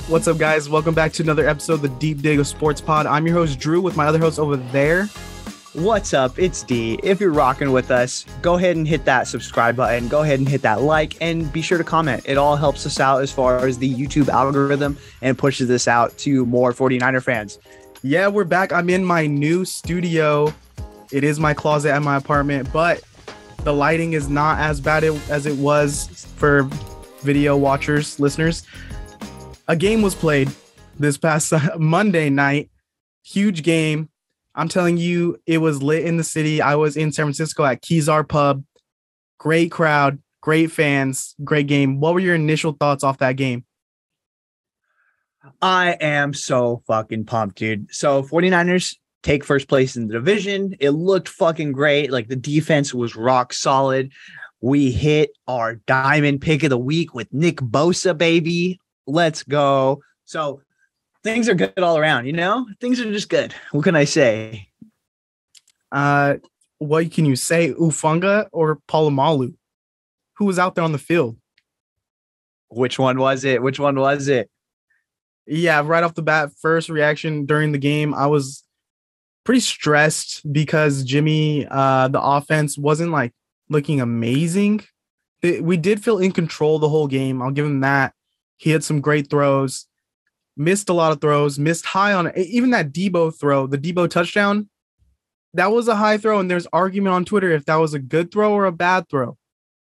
What's up, guys? Welcome back to another episode of the Deep Dig of Sports Pod. I'm your host, Drew, with my other host over there. What's up? It's D. If you're rocking with us, go ahead and hit that subscribe button. Go ahead and hit that like and be sure to comment. It all helps us out as far as the YouTube algorithm and pushes this out to more 49er fans. Yeah, we're back. I'm in my new studio. It is my closet at my apartment, but the lighting is not as bad as it was for video watchers, listeners. A game was played this past Monday night. Huge game. I'm telling you, it was lit in the city. I was in San Francisco at Kezar Pub. Great crowd, great fans, great game. What were your initial thoughts off that game? I am so fucking pumped, dude. So 49ers take first place in the division. It looked fucking great. Like, the defense was rock solid. We hit our diamond pick of the week with Nick Bosa, baby. Let's go. So things are good all around, you know? Things are just good. What can I say? What can you say? Ufunga or Palomalu? Who was out there on the field? Which one was it? Yeah, right off the bat, first reaction during the game, I was pretty stressed because Jimmy, the offense wasn't like looking amazing. We did feel in control the whole game. I'll give him that. He had some great throws, missed a lot of throws, missed high on it. Even that Deebo throw, the Deebo touchdown, that was a high throw. And there's argument on Twitter if that was a good throw or a bad throw.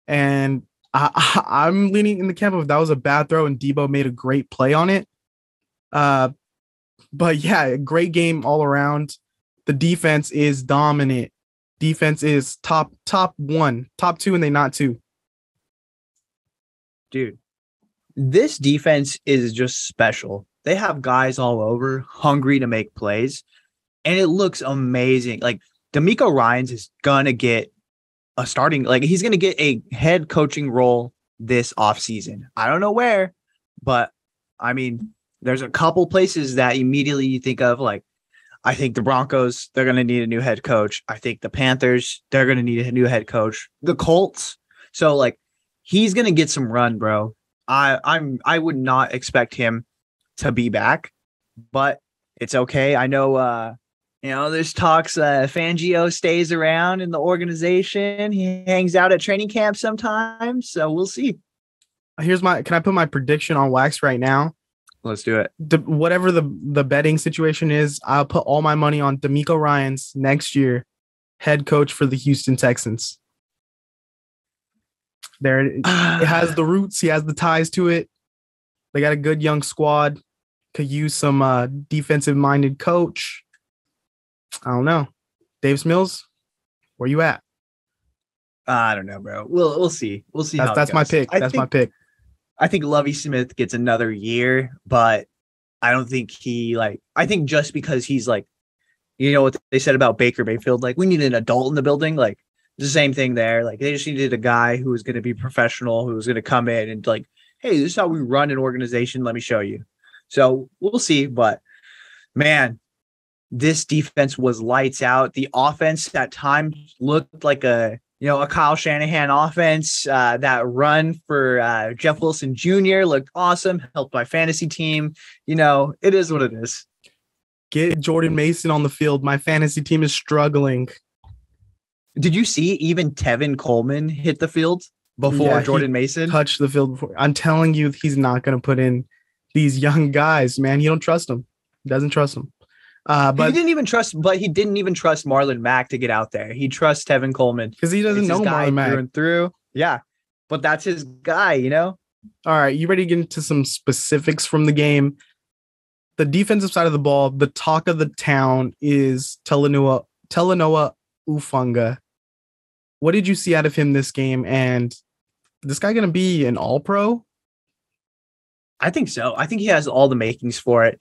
And I'm leaning in the camp of that was a bad throw and Deebo made a great play on it. But yeah, great game all around. The defense is dominant. Defense is top one, top two, and they not two. Dude. This defense is just special. They have guys all over hungry to make plays, and it looks amazing. Like, DeMeco Ryans is going to get a starting, like, he's going to get a head coaching role this offseason. I don't know where, but I mean, there's a couple places that immediately you think of. Like, I think the Broncos, they're going to need a new head coach. I think the Panthers, they're going to need a new head coach. The Colts. So, like, he's going to get some run, bro. I would not expect him to be back, but it's okay. I know, there's talks. Fangio stays around in the organization. He hangs out at training camp sometimes, so we'll see. Can I put my prediction on wax right now? Let's do it. Whatever the betting situation is, I'll put all my money on DeMeco Ryans next year, head coach for the Houston Texans. There, it has the roots. He has the ties to it. They got a good young squad. Could use some defensive-minded coach. I don't know. Davis Mills, where you at? I don't know, bro. We'll see. We'll see. That's my pick. My pick. I think Lovie Smith gets another year, but I don't think I think just because he's like, you know what they said about Baker Mayfield, like, we need an adult in the building, like. The same thing there. Like, they just needed a guy who was going to be professional, who was going to come in and like, hey, this is how we run an organization. Let me show you. So we'll see. But man, this defense was lights out. The offense at times looked like a Kyle Shanahan offense. That run for Jeff Wilson Jr. looked awesome. Helped my fantasy team. It is what it is. Get Jordan Mason on the field. My fantasy team is struggling. Did you see even Tevin Coleman hit the field before Jordan Mason touched the field before? I'm telling you, he's not going to put in these young guys, man. He don't trust them. He doesn't trust them. But he didn't even trust Marlon Mack to get out there. He trusts Tevin Coleman because he doesn't know Marlon Mack through and through. Yeah, but that's his guy, All right, you ready to get into some specifics from the game? The defensive side of the ball, the talk of the town is Telenua Unga. What did you see out of him this game? And this guy going to be an all-pro? I think so. I think he has all the makings for it.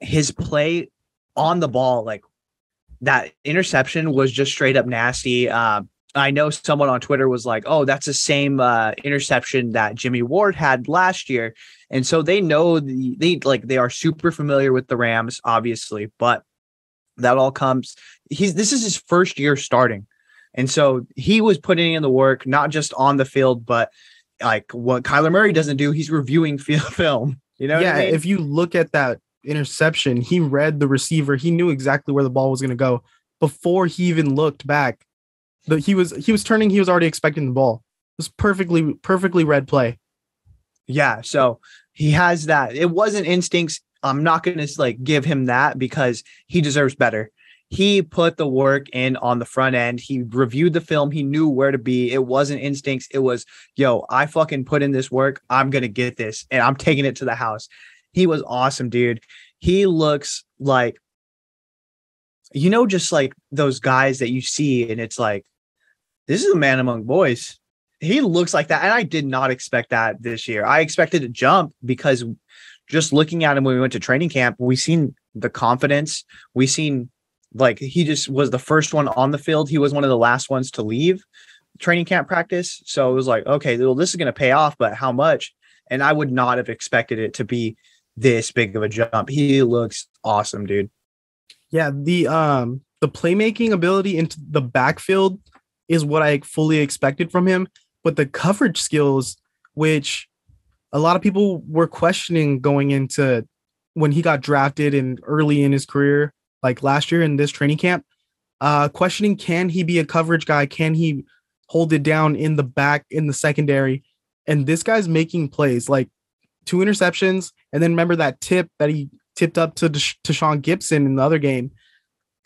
His play on the ball, like that interception was just straight up nasty. I know someone on Twitter was like, oh, that's the same interception that Jimmy Ward had last year. And so they know they are super familiar with the Rams, obviously, but that all comes. This is his first year starting. And so he was putting in the work, not just on the field, but like what Kyler Murray doesn't do, he's reviewing film. You know what I mean? If you look at that interception, he read the receiver. He knew exactly where the ball was going to go before he even looked back. He was turning. He was already expecting the ball. It was perfectly read play. Yeah. So he has that. It wasn't instincts. I'm not going to like give him that because he deserves better. He put the work in on the front end. He reviewed the film. He knew where to be. It wasn't instincts. It was, yo, I fucking put in this work. I'm going to get this and I'm taking it to the house. He was awesome, dude. He looks like, just like those guys that you see and it's like, this is a man among boys. He looks like that. And I did not expect that this year. I expected to jump because just looking at him when we went to training camp, we seen the confidence. We seen like he just was the first one on the field. He was one of the last ones to leave training camp practice. So it was like, okay, well, this is going to pay off, but how much? And I would not have expected it to be this big of a jump. He looks awesome, dude. Yeah, the playmaking ability into the backfield is what I fully expected from him, but the coverage skills, which a lot of people were questioning going into when he got drafted and early in his career, like last year in this training camp, questioning, can he be a coverage guy? Can he hold it down in the back, in the secondary? And this guy's making plays, like 2 interceptions. And then remember that tip that he tipped up to Sean Gibson in the other game.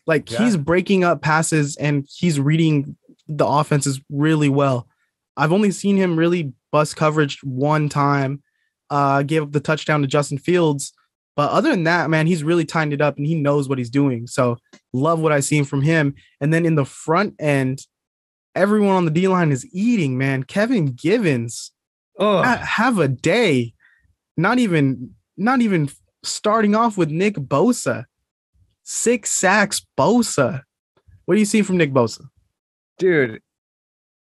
Like he's breaking up passes and he's reading the offenses really well. I've only seen him really bust coverage one time, gave up the touchdown to Justin Fields. But other than that, man, he's really tightened it up and he knows what he's doing. So love what I've seen from him. And then in the front end, everyone on the D-line is eating, man. Kevin Givens, have a day. Not even starting off with Nick Bosa. 6 sacks, Bosa. What do you see from Nick Bosa? Dude,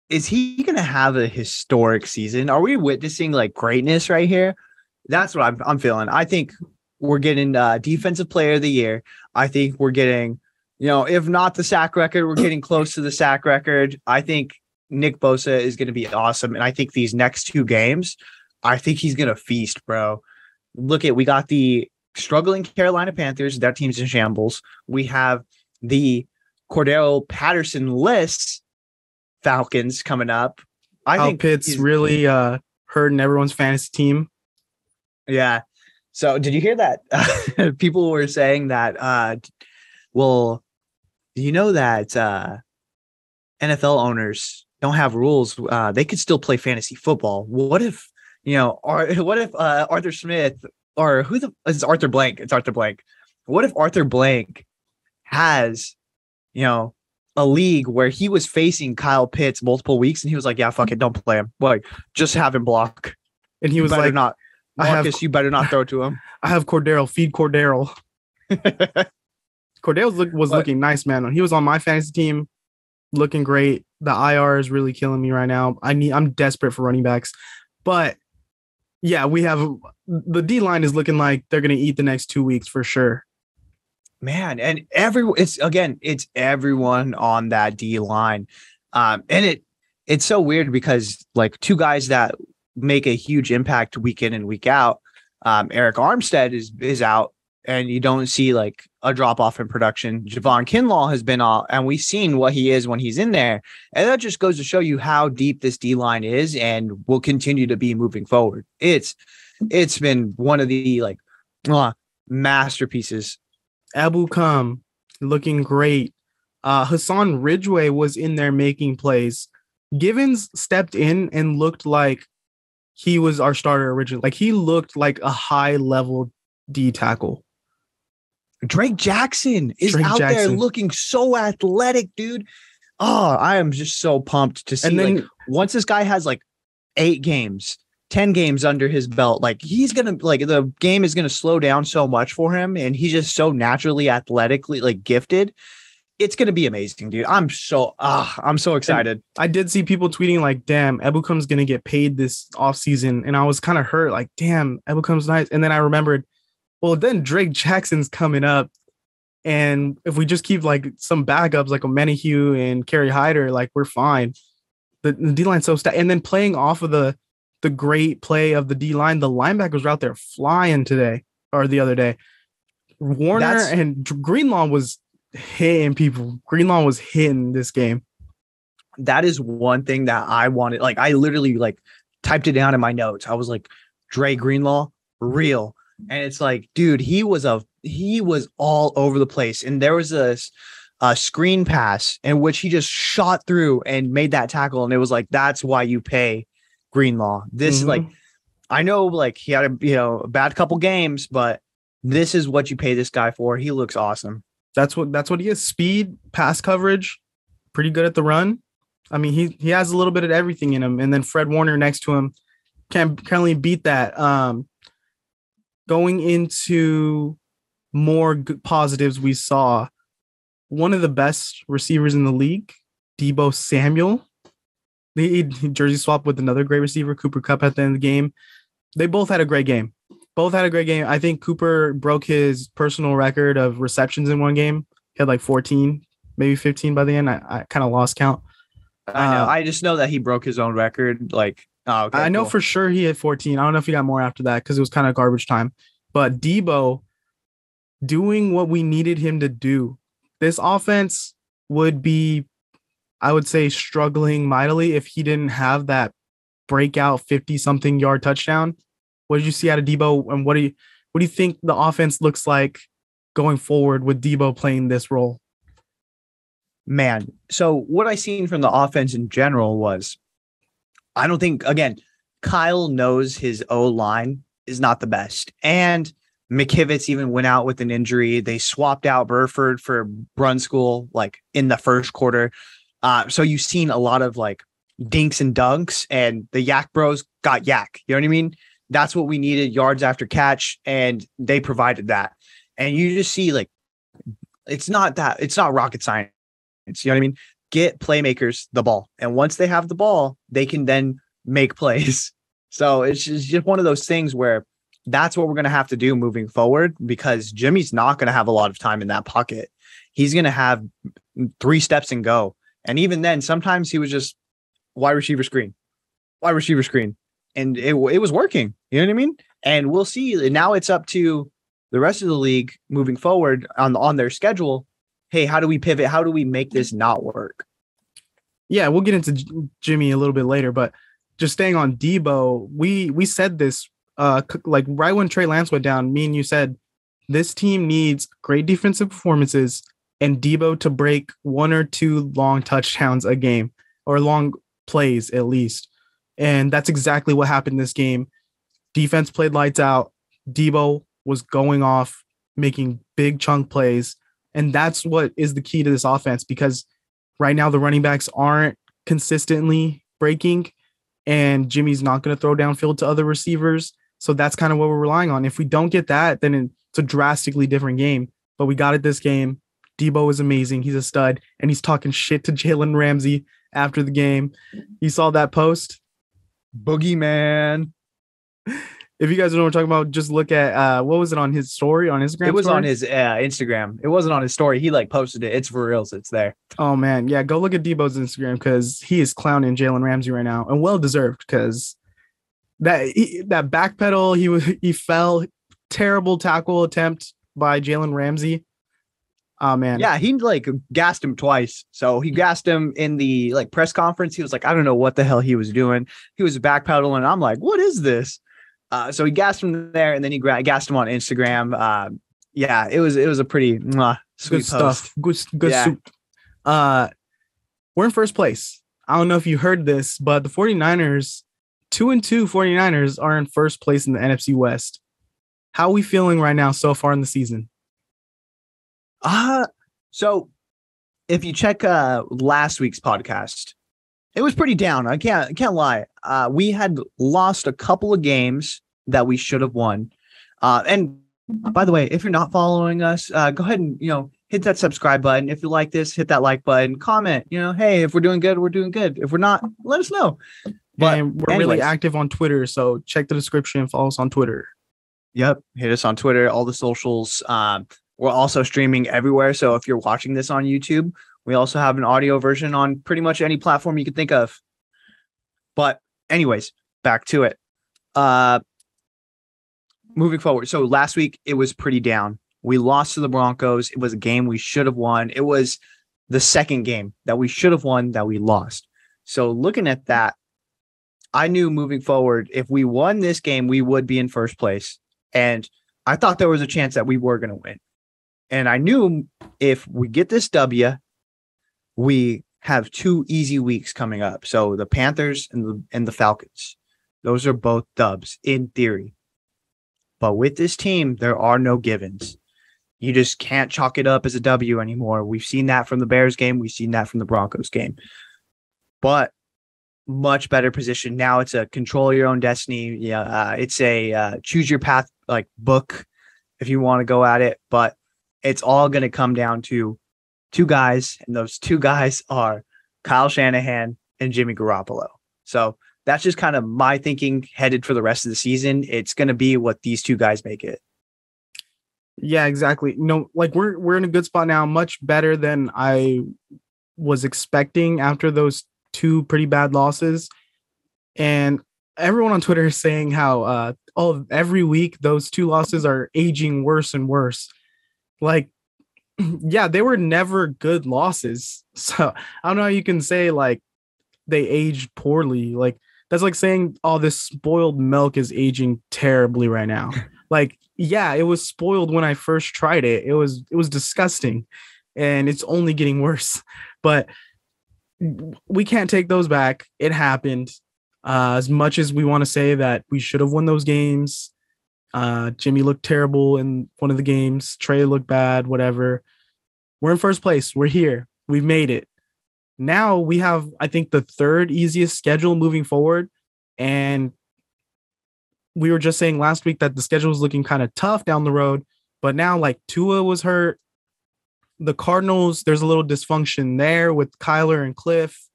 is he going to have a historic season? Are we witnessing like greatness right here? That's what I'm feeling. I think we're getting defensive player of the year. I think we're getting, if not the sack record, we're getting close to the sack record. I think Nick Bosa is going to be awesome. And I think these next 2 games, I think he's going to feast, bro. We got the struggling Carolina Panthers. That team's in shambles. We have the Cordell Patterson-less Falcons coming up. I think Pitt's really hurting everyone's fantasy team. Yeah. So did you hear that? People were saying that, well, do you know that NFL owners don't have rules? They could still play fantasy football. What if, Arthur Smith or it's Arthur Blank? It's Arthur Blank. What if Arthur Blank has, a league where he was facing Kyle Pitts multiple weeks and he was like, yeah, fuck it. Don't play him. Like, just have him block. And he was like, not. Marcus, you better not throw to him. I have Cordero. Feed Cordero. Cordero was looking nice, man. He was on my fantasy team, looking great. The IR is really killing me right now. I'm desperate for running backs, but yeah, we have the D line is looking like they're gonna eat the next 2 weeks for sure. Man, and it's everyone on that D line, and it's so weird because like 2 guys that make a huge impact week in and week out. Eric Armstead is out, and you don't see like a drop off in production. Javon Kinlaw has been off, and we've seen what he is when he's in there, and that just goes to show you how deep this D line is, and will continue to be moving forward. It's been one of the like masterpieces. Abu Kam looking great. Hassan Ridgeway was in there making plays. Givens stepped in and looked like he was our starter originally. Like he looked like a high level D tackle. Drake Jackson is there looking so athletic, dude. Oh, I am just so pumped to see. And then, like, once this guy has like 8 games, 10 games under his belt, like he's going to like the game is going to slow down so much for him. And he's just so naturally athletically like gifted. It's going to be amazing, dude. I'm so excited. And I did see people tweeting like, damn, Ebukam's going to get paid this offseason. And I was kind of hurt. Like, damn, Ebukam's nice. And then I remembered, well, then Drake Jackson's coming up. And if we just keep like some backups like a Menahue and Kerry Hyder, like we're fine. The D line's so stacked. And then playing off of the great play of the D line, the linebackers were out there flying today or the other day. Warner and Greenlaw was hitting people. Greenlaw was hitting this game. That is one thing that I wanted. Like, I literally like typed it down in my notes. I was like, Dre Greenlaw, real. And it's like, dude, he was all over the place. And there was a screen pass in which he just shot through and made that tackle. And it was like, that's why you pay Greenlaw. This is like, I know like he had a bad couple games, but this is what you pay this guy for. He looks awesome. That's what he is. Speed, pass coverage, pretty good at the run. I mean, he has a little bit of everything in him. And then Fred Warner next to him can't only beat that. Going into more positives, we saw one of the best receivers in the league, Deebo Samuel. He jersey swapped with another great receiver, Cooper Kupp, at the end of the game. They both had a great game. I think Cooper broke his personal record of receptions in one game. He had like 14, maybe 15 by the end. I kind of lost count. I know. I just know that he broke his own record. Like, okay, I know for sure he had 14. I don't know if he got more after that because it was kind of garbage time. But Deebo doing what we needed him to do. This offense would be, I would say, struggling mightily if he didn't have that breakout 50-something yard touchdown. What did you see out of Deebo, and what do you think the offense looks like going forward with Deebo playing this role? Man, so what I seen from the offense in general was, I don't think, again, Kyle knows his O-line is not the best. And McKivitz even went out with an injury. They swapped out Burford for Brunskill like in the first quarter. So you've seen a lot of like dinks and dunks, and the Yak Bros got yak. You know what I mean? That's what we needed, yards after catch, and they provided that. And you just see like, it's not rocket science. You know what I mean? Get playmakers the ball. And once they have the ball, they can then make plays. So it's just one of those things where that's what we're going to have to do moving forward, because Jimmy's not going to have a lot of time in that pocket. He's going to have 3 steps and go. And even then, sometimes he was just wide receiver screen. And it was working. You know what I mean? And we'll see. Now it's up to the rest of the league moving forward on their schedule. Hey, how do we pivot? How do we make this not work? Yeah, we'll get into Jimmy a little bit later, but just staying on Deebo, we said this like right when Trey Lance went down, me and you said this team needs great defensive performances and Deebo to break 1 or 2 long touchdowns a game, or long plays at least. And that's exactly what happened this game. Defense played lights out. Deebo was going off, making big chunk plays. And that's what is the key to this offense, because right now the running backs aren't consistently breaking, and Jimmy's not going to throw downfield to other receivers. So that's kind of what we're relying on. If we don't get that, then it's a drastically different game. But we got it this game. Deebo is amazing. He's a stud, and he's talking shit to Jalen Ramsey after the game. You saw that post? Boogeyman. If you guys don't know what we're talking about, just look at what was it on his story on Instagram? It was story? on his Instagram. It wasn't on his story. He like posted it. It's for reals. It's there. Oh man, yeah. Go look at Deebo's Instagram, because he is clowning Jalen Ramsey right now, and well deserved, because that backpedal, he fell. Terrible tackle attempt by Jalen Ramsey. Oh man. Yeah, he like gassed him twice. So he gassed him in the like press conference. He was like, I don't know what the hell he was doing. He was backpedaling. I'm like, what is this? So he gassed him there, and then he gassed him on Instagram. Yeah, it was a pretty sweet good stuff. Post. Good soup. We're in first place. I don't know if you heard this, but the 49ers, 2-2 49ers are in first place in the NFC West. How are we feeling right now so far in the season? So if you check last week's podcast, it was pretty down. I can't lie. We had lost a couple of games that we should have won. And by the way, if you're not following us, go ahead and hit that subscribe button. If you like this, hit that like button. Comment. Hey, if we're doing good, we're doing good. If we're not, let us know. But and we're really active on Twitter, so check the description and follow us on Twitter. Yep, hit us on Twitter, all the socials. We're also streaming everywhere. So if you're watching this on YouTube, we also have an audio version on pretty much any platform you can think of. But anyways, back to it. Moving forward. So last week it was pretty down. We lost to the Broncos. It was a game we should have won. It was the second game that we should have won that we lost. So looking at that, I knew moving forward, if we won this game, we would be in first place. And I thought there was a chance that we were going to win. And I knew if we get this W, we have 2 easy weeks coming up. So the Panthers and the Falcons, those are both dubs in theory. But with this team, there are no givens. You just can't chalk it up as a W anymore. We've seen that from the Bears game. We've seen that from the Broncos game. But much better position. Now it's a control your own destiny. Yeah, it's a choose your path like book if you want to go at it. But it's all going to come down to 2 guys. And those 2 guys are Kyle Shanahan and Jimmy Garoppolo. So that's just kind of my thinking headed for the rest of the season. It's going to be what these 2 guys make it. Yeah, exactly. No, like we're in a good spot now, much better than I was expecting after those 2 pretty bad losses. And everyone on Twitter is saying how every week those 2 losses are aging worse and worse. Like, yeah, they were never good losses. So I don't know how you can say like they aged poorly. Like that's like saying, oh, this spoiled milk is aging terribly right now. Like, yeah, it was spoiled when I first tried it. It was disgusting and it's only getting worse. But we can't take those back. It happened. As much as we want to say that we should have won those games, Jimmy looked terrible in one of the games. Trey looked bad, whatever. We're in first place. We're here. We've made it. Now we have, I think, the 3rd easiest schedule moving forward. And we were just saying last week that the schedule was looking kind of tough down the road. But now, like, Tua was hurt. The Cardinals, there's a little dysfunction there with Kyler and Cliff.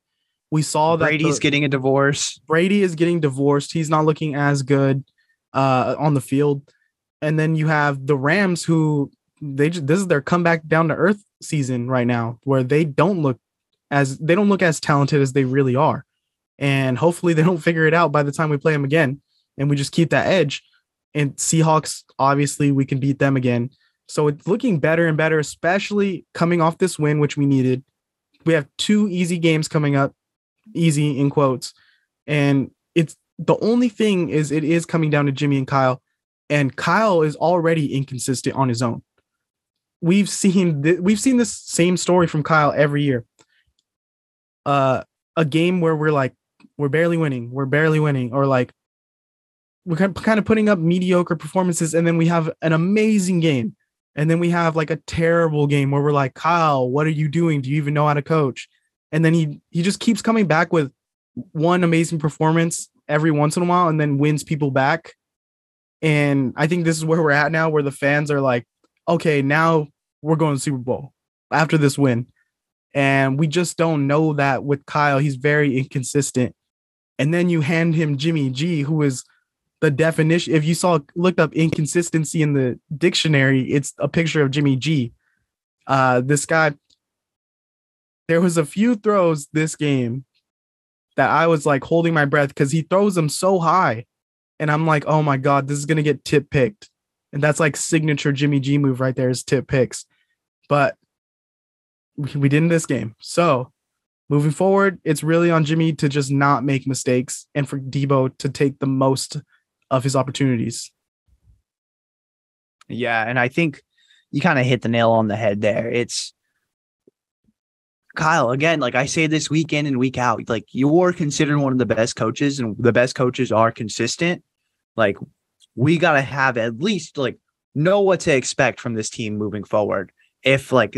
We saw that Brady's getting a divorce. Brady is getting divorced. He's not looking as good on the field. And then you have the Rams, who this is their comeback down to earth season right now, where they don't look as talented as they really are. And hopefully they don't figure it out by the time we play them again. And we just keep that edge. And Seahawks, obviously, we can beat them again. So it's looking better and better, especially coming off this win, which we needed. We have 2 easy games coming up, easy in quotes. And it's the only thing is it is coming down to Jimmy and Kyle. And Kyle is already inconsistent on his own. We've seen this same story from Kyle every year. A game where we're barely winning, or like we're kind of putting up mediocre performances, and then we have an amazing game, and then we have like a terrible game where we're like, Kyle, what are you doing? Do you even know how to coach? And then he just keeps coming back with one amazing performance every once in a while, and then wins people back. And I think this is where we're at now, where the fans are like, okay, now we're going to the Super Bowl after this win. And we just don't know that with Kyle. He's very inconsistent. And then you hand him Jimmy G, who is the definition. If you looked up inconsistency in the dictionary, it's a picture of Jimmy G. This guy, there was a few throws this game that I was like holding my breath because he throws them so high. And I'm like, oh my God, this is going to get tip picked. And that's like signature Jimmy G move right there, is tip picks. But we did in this game. So moving forward, it's really on Jimmy to just not make mistakes and for Deebo to take the most of his opportunities. Yeah, and I think you kind of hit the nail on the head there. It's Kyle, again, like I say this week in and week out, like you're considered one of the best coaches, and the best coaches are consistent. Like we got to have at least like know what to expect from this team moving forward. If like,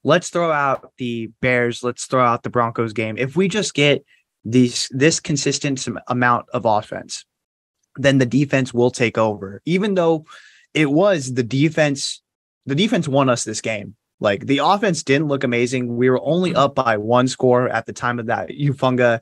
let's throw out the Bears, let's throw out the Broncos game. If we just get this consistent amount of offense, then the defense will take over. Even though it was the defense won us this game. Like the offense didn't look amazing. We were only up by 1 score at the time of that Ufunga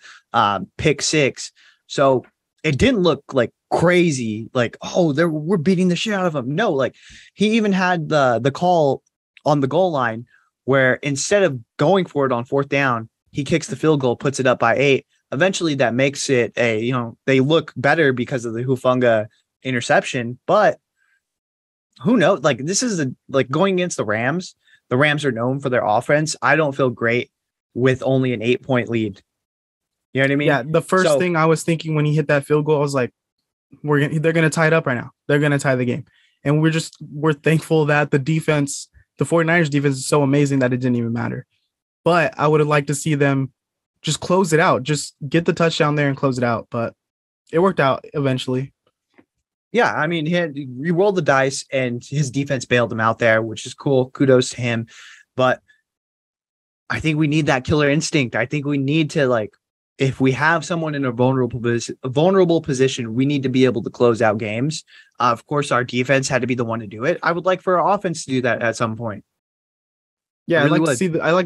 pick 6. So it didn't look like crazy, like, oh, we're beating the shit out of them. No, like he even had the call on the goal line where instead of going for it on fourth down, he kicks the field goal, puts it up by 8. Eventually that makes it they look better because of the Hufanga interception, but who knows? Like this is like going against the Rams. The Rams are known for their offense. I don't feel great with only an 8-point lead. You know what I mean? Yeah. The first thing I was thinking when he hit that field goal, I was like, they're going to tie it up right now. They're going to tie the game. And we're thankful that the 49ers defense is so amazing that it didn't even matter. But I would have liked to see them just close it out, just get the touchdown there and close it out. But it worked out eventually. Yeah, I mean, he rolled the dice and his defense bailed him out there, which is cool. Kudos to him. But I think we need that killer instinct. I think we need to, like, if we have someone in a vulnerable position, we need to be able to close out games. Of course, our defense had to be the one to do it. I would like for our offense to do that at some point. Yeah, I'd like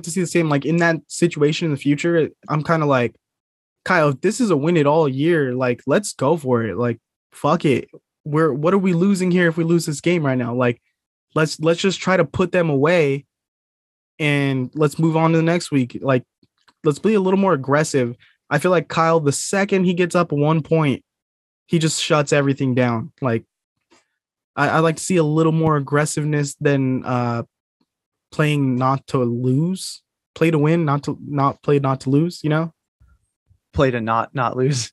to see the same. Like in that situation in the future, I'm kind of like, Kyle, if this is a win it all year, like let's go for it. Like, fuck it. What are we losing here if we lose this game right now? Like, let's just try to put them away and let's move on to the next week. Like, let's be a little more aggressive. I feel like Kyle, the second he gets up 1 point, he just shuts everything down. Like, I like to see a little more aggressiveness than playing not to lose. Play to win, not to lose, you know? Play to not lose.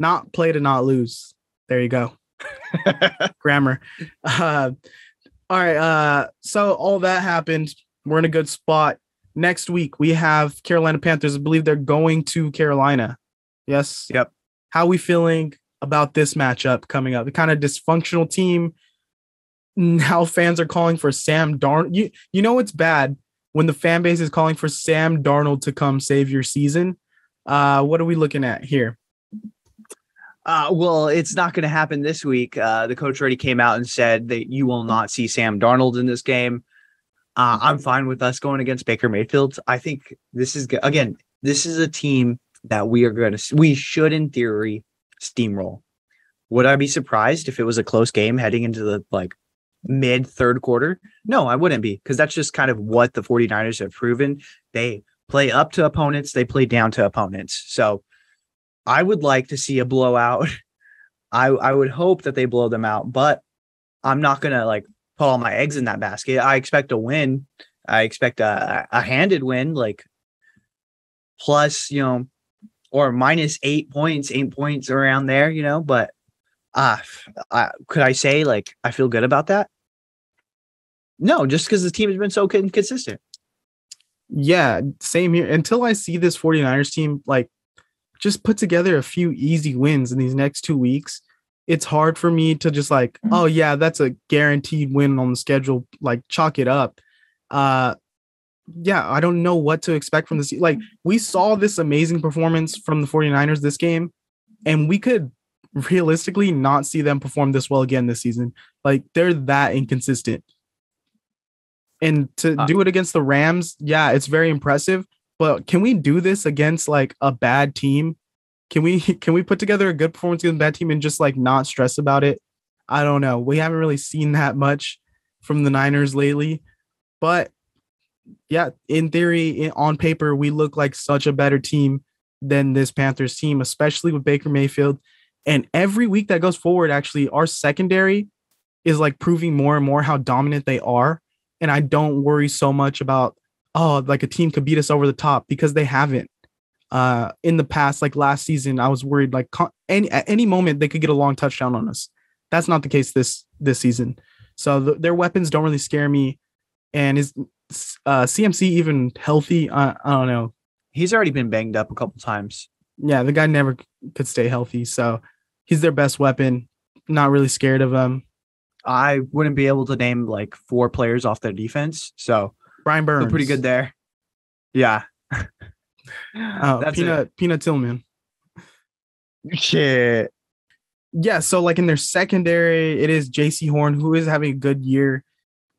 Not play to not lose. There you go. Grammar. All right. So all that happened. We're in a good spot. Next week, we have Carolina Panthers. I believe they're going to Carolina. Yes? Yep. How are we feeling about this matchup coming up? The kind of dysfunctional team. Now fans are calling for Sam Darnold. You know it's bad when the fan base is calling for Sam Darnold to come save your season. What are we looking at here? Well, it's not going to happen this week. The coach already came out and said that you will not see Sam Darnold in this game. I'm fine with us going against Baker Mayfield. I think this is a team that we should in theory steamroll. Would I be surprised if it was a close game heading into the mid third quarter? No, I wouldn't be, because that's just kind of what the 49ers have proven. They play up to opponents, they play down to opponents. So I would like to see a blowout. I would hope that they blow them out, but I'm not going to put all my eggs in that basket. I expect a win. I expect a handed win, plus, or minus 8 points around there, but could I say I feel good about that? No, just because the team has been so consistent. Yeah, same here. Until I see this 49ers team just put together a few easy wins in these next 2 weeks, it's hard for me to just oh yeah, that's a guaranteed win on the schedule, chalk it up. Yeah, I don't know what to expect from this. We saw this amazing performance from the 49ers this game, and we could realistically not see them perform this well again this season. They're that inconsistent. And to do it against the Rams, yeah, it's very impressive. But can we do this against a bad team? Can we put together a good performance against a bad team and just not stress about it? I don't know. We haven't really seen that much from the Niners lately. But yeah, in theory, on paper, we look like such a better team than this Panthers team, especially with Baker Mayfield. And every week that goes forward, actually, our secondary is proving more and more how dominant they are. And I don't worry so much about, a team could beat us over the top, because they haven't. In the past, last season, I was worried at any moment they could get a long touchdown on us. That's not the case this season. So their weapons don't really scare me. And is CMC even healthy? I don't know. He's already been banged up a couple times. Yeah, the guy never could stay healthy. So he's their best weapon. Not really scared of him. I wouldn't be able to name 4 players off their defense. So Brian Burns, pretty good there. Yeah. That's Peanut Tillman. Shit. Yeah, so in their secondary, it is JC Horn, who is having a good year.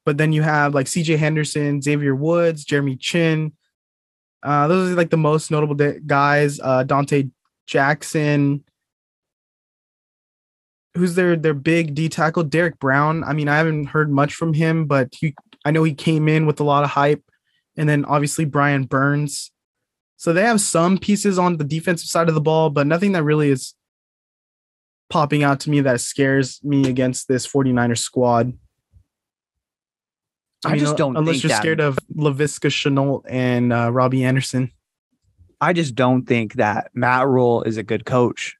But then you have CJ Henderson, Xavier Woods, Jeremy Chin. Those are like the most notable guys. Dante Jackson, who's their big D tackle, Derek Brown. I mean, I haven't heard much from him, but I know he came in with a lot of hype. And then obviously Brian Burns. So they have some pieces on the defensive side of the ball, but nothing that really is popping out to me that scares me against this 49ers squad. I mean, just don't unless you're scared of Laviska Shenault and Robbie Anderson. I just don't think that Matt Rule is a good coach.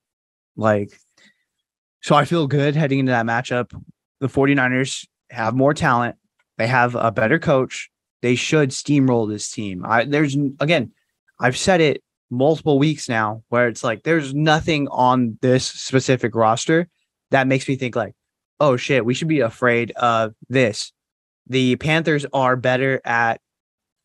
So I feel good heading into that matchup. The 49ers have more talent. They have a better coach. They should steamroll this team. I've said it multiple weeks now where it's like, there's nothing on this specific roster that makes me think like, oh shit, we should be afraid of this. The Panthers are better at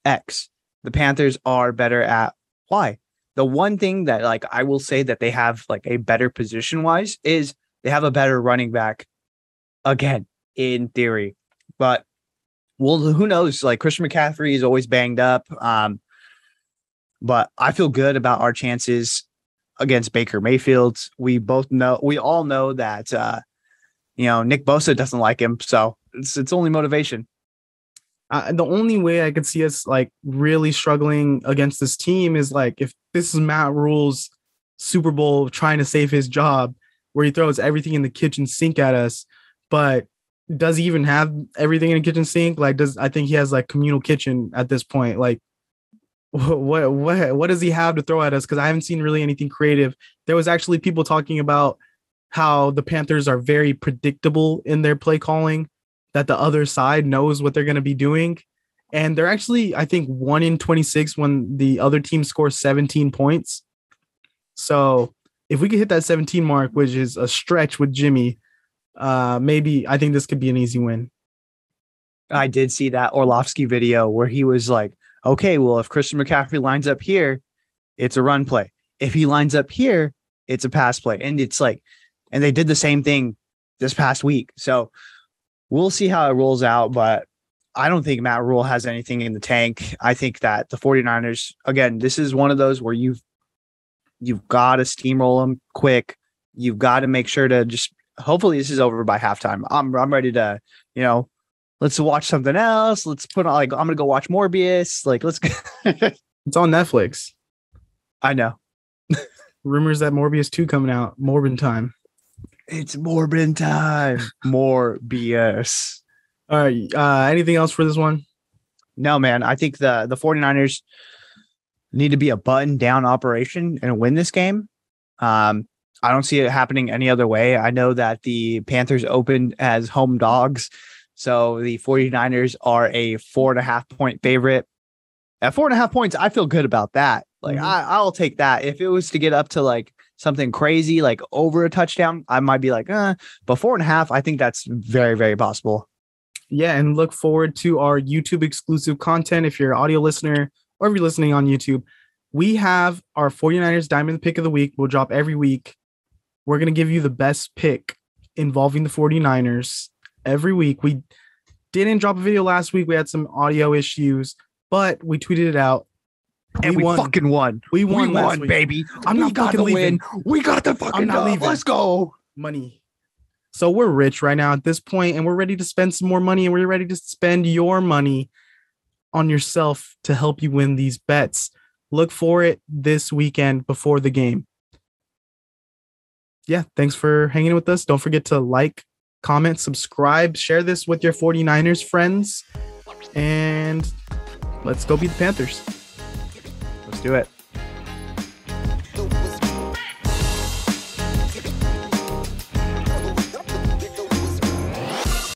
X. The Panthers are better at Y. The one thing that like I will say that they have like a better position wise is they have a better running back again, in theory. But well, who knows? Like Christian McCaffrey is always banged up. But I feel good about our chances against Baker Mayfield. We all know that Nick Bosa doesn't like him, so it's only motivation. The only way I could see us like really struggling against this team is like if this is Matt Rule's Super Bowl trying to save his job, where he throws everything in the kitchen sink at us. But does he even have everything in the kitchen sink? Like, I think he has like communal kitchen at this point? Like, what does he have to throw at us? Because I haven't seen really anything creative. There was actually people talking about how the Panthers are very predictable in their play calling, that the other side knows what they're going to be doing. And they're actually, I think, 1 in 26 when the other team scores 17 points. So if we could hit that 17 mark, which is a stretch with Jimmy, maybe I think this could be an easy win. I did see that Orlovsky video where he was like, okay, well, if Christian McCaffrey lines up here, it's a run play. If he lines up here, it's a pass play. And it's like, and they did the same thing this past week. So we'll see how it rolls out, but I don't think Matt Rule has anything in the tank. I think that the 49ers, again, this is one of those where you've got to steamroll them quick. You've got to make sure to just, hopefully this is over by halftime. I'm ready to, let's watch something else. Let's put on I'm going to go watch Morbius. Let's go. It's on Netflix. I know. Rumors that Morbius 2 coming out. Morbin time. It's Morbin time. Morbius. All right. Anything else for this one? No, man. I think the 49ers need to be a button down operation and win this game. I don't see it happening any other way. I know that the Panthers opened as home dogs. So the 49ers are a 4.5 point favorite. At 4.5 points, I feel good about that. I'll take that. If it was to get up to something crazy, like over a touchdown, I might be like, but 4.5, I think that's very, very possible. Yeah. And look forward to our YouTube exclusive content. If you're an audio listener or if you're listening on YouTube, we have our 49ers Diamond Pick of the Week. We'll drop every week. We're going to give you the best pick involving the 49ers every week. We didn't drop a video last week. We had some audio issues, but we tweeted it out. And we fucking won. We won, baby. I'm not fucking leaving. We got the fucking leaving. Let's go. Money. So we're rich right now at this point, and we're ready to spend some more money, and we're ready to spend your money on yourself to help you win these bets. Look for it this weekend before the game. Yeah, thanks for hanging with us. Don't forget to like, comment, subscribe, share this with your 49ers friends, and let's go beat the Panthers. Let's do it.